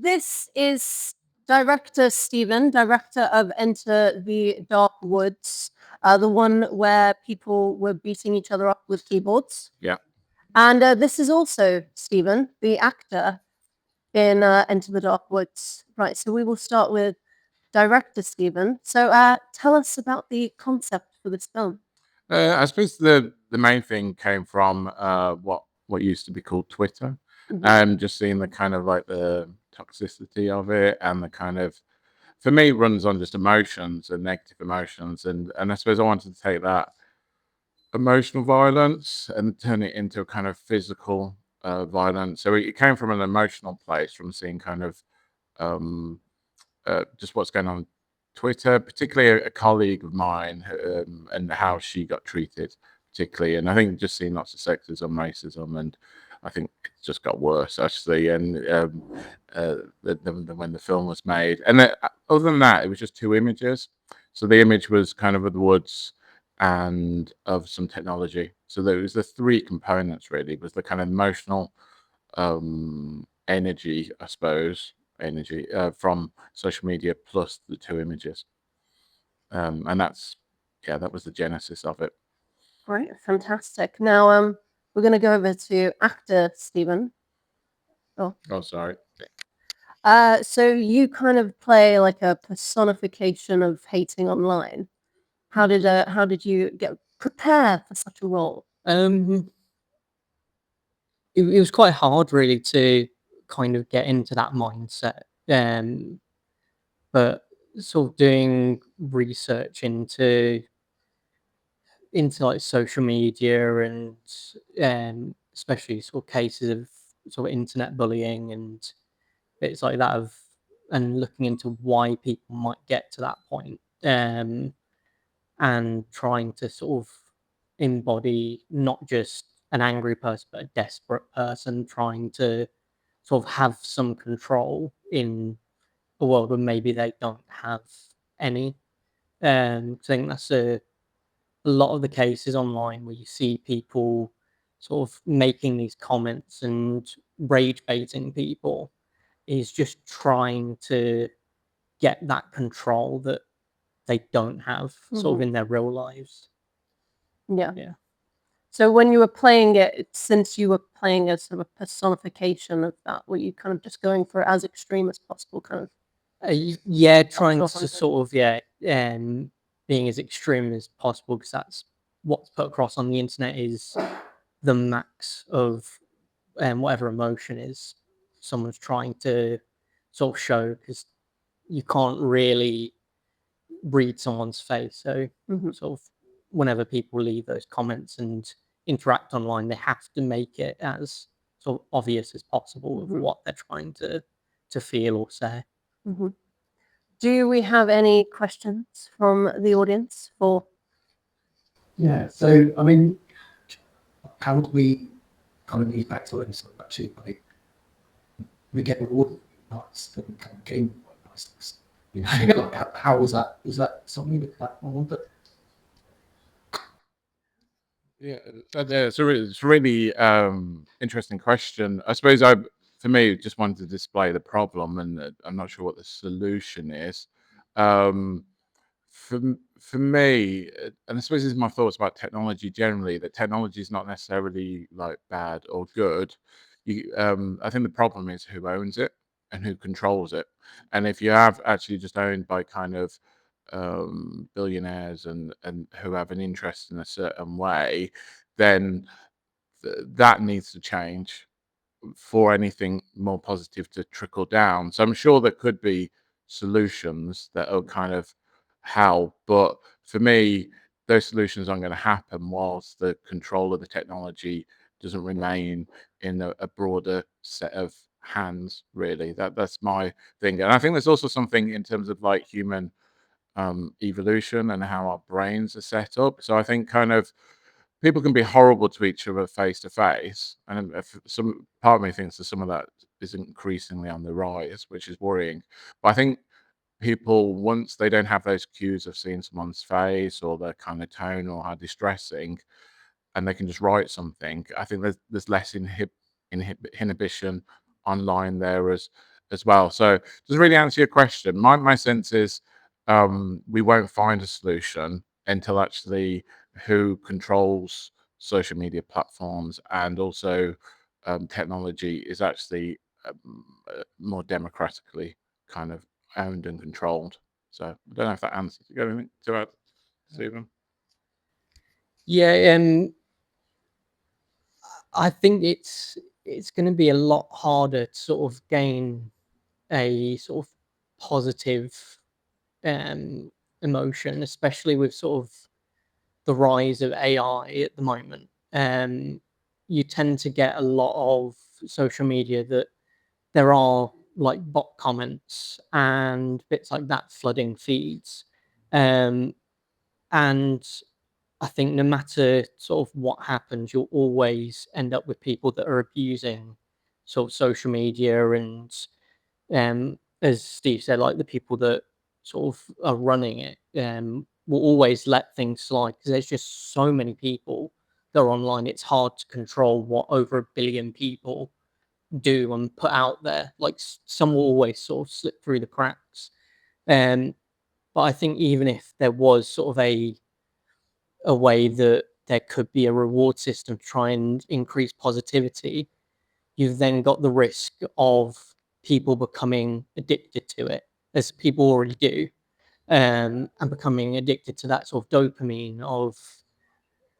This is director Stephen, director of Enter the Dark Woods, the one where people were beating each other up with keyboards. Yeah. And this is also Stephen, the actor in Enter the Dark Woods. Right, so we will start with director Stephen. So tell us about the concept for this film. I suppose the main thing came from what used to be called Twitter, and just seeing the kind of like the toxicity of it, and the kind of, for me, it runs on just emotions and negative emotions, and I suppose I wanted to take that emotional violence and turn it into a kind of physical violence. So it came from an emotional place, from seeing kind of um, just what's going on Twitter, particularly a colleague of mine, and how she got treated, particularly. And I think just seeing lots of sexism, racism, and I think it's just got worse actually. And when the film was made, and other than that, it was just two images. So the image was kind of of the woods and of some technology. So there was the three components really. It was the kind of emotional energy, I suppose, energy from social media plus the two images, and that was the genesis of it. Right, fantastic. Now we're going to go over to actor Stephen. Oh, sorry. So you kind of play like a personification of hating online. How did you get prepare for such a role? It was quite hard really to kind of get into that mindset. But sort of doing research into like social media and especially sort of cases of sort of internet bullying and bits like that of and looking into why people might get to that point, and trying to sort of embody not just an angry person but a desperate person trying to sort of have some control in a world where maybe they don't have any. I think that's a lot of the cases online where you see people sort of making these comments and rage baiting people is just trying to get that control that they don't have sort of in their real lives. Yeah. Yeah. So when you were playing it, since you were playing a sort of personification of that, were you kind of just going for as extreme as possible, kind of? Yeah, trying to Sure. sort of being as extreme as possible because that's what's put across on the internet is the max of whatever emotion is someone's trying to sort of show because you can't really read someone's face. So sort of whenever people leave those comments and interact online, they have to make it as sort of obvious as possible of what they're trying to feel or say. Do we have any questions from the audience for? Yeah. So I mean, how do we kind of back to it? So actually, like, we get rewarded nice and kind of game niceness. You know, like how was that? Was that something that I wanted? Yeah, it's a really interesting question. I suppose for me, just wanted to display the problem, and I'm not sure what the solution is. Um, for me, and I suppose this is my thoughts about technology generally. That technology is not necessarily like bad or good. I think the problem is who owns it and who controls it. And if you have actually just owned by kind of billionaires and who have an interest in a certain way, then that needs to change for anything more positive to trickle down. So I'm sure there could be solutions that will kind of help, but for me, those solutions aren't going to happen whilst the control of the technology doesn't remain in a broader set of hands. Really, that's my thing, and I think there's also something in terms of like human evolution and how our brains are set up. So I think kind of people can be horrible to each other face to face, and if some part of me thinks that some of that is increasingly on the rise, which is worrying. But I think people, once they don't have those cues of seeing someone's face or their kind of tone or how distressing, and they can just write something, I think there's less inhibition online there as well. So does it really answer your question? My sense is we won't find a solution until actually who controls social media platforms and also technology is actually more democratically kind of owned and controlled. So I don't know if that answers. You got anything to add, Stephen? Yeah, I think it's going to be a lot harder to sort of gain a sort of positive emotion, especially with sort of the rise of AI at the moment. You tend to get a lot of social media that there are like bot comments and bits like that flooding feeds. And I think no matter sort of what happens, you'll always end up with people that are abusing sort of social media and as Steve said, like the people that sort of are running it will always let things slide because there's just so many people that are online. It's hard to control what over 1 billion people do and put out there. Like some will always sort of slip through the cracks. Um, but I think even if there was sort of a way that there could be a reward system to try and increase positivity, you've then got the risk of people becoming addicted to it, as people already do, and becoming addicted to that sort of dopamine of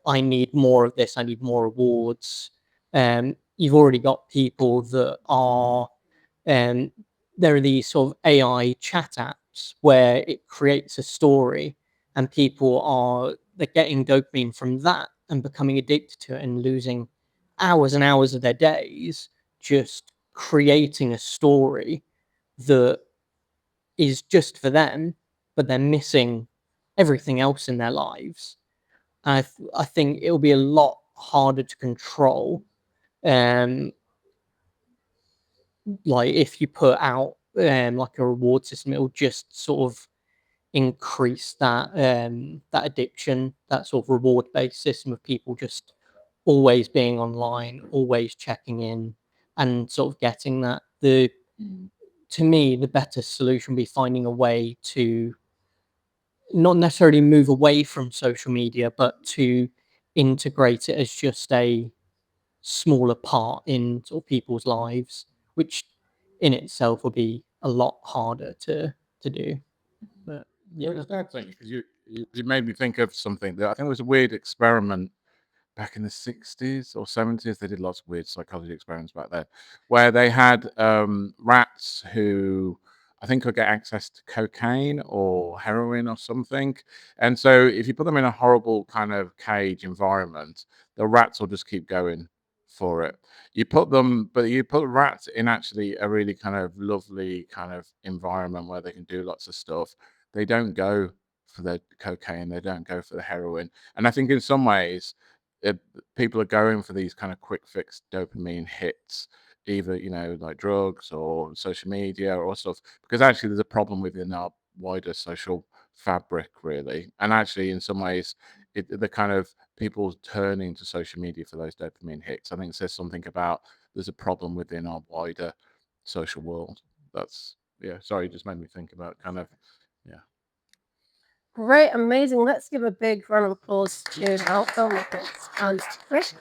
I need more of this, I need more rewards. You've already got people that are um, there are these sort of AI chat apps where it creates a story and people are they're getting dopamine from that and becoming addicted to it and losing hours and hours of their days just creating a story that is just for them, but they're missing everything else in their lives. I think it'll be a lot harder to control. Um, like if you put out like a reward system, it'll just sort of increase that addiction, that sort of reward based system of people just always being online, always checking in, and sort of getting that. The To me, the better solution would be finding a way to not necessarily move away from social media, but to integrate it as just a smaller part in sort of people's lives, which in itself will be a lot harder to do. But Yeah, yeah, it's that thing because you made me think of something that I think it was a weird experiment back in the 60s or 70s. They did lots of weird psychology experiments back then where they had rats who I think could get access to cocaine or heroin or something. And so if you put them in a horrible kind of cage environment, the rats will just keep going for it. You put rats in actually a really kind of lovely kind of environment where they can do lots of stuff. They don't go for the cocaine, they don't go for the heroin. And I think in some ways, it, people are going for these kind of quick fix dopamine hits, either like drugs or social media or stuff, because actually there's a problem within our wider social fabric, really. And actually, in some ways, the kind of people turning to social media for those dopamine hits, I think says something about there's a problem within our wider social world. That's Sorry, it just made me think about kind of Great, amazing. Let's give a big round of applause to our filmmakers and Chris.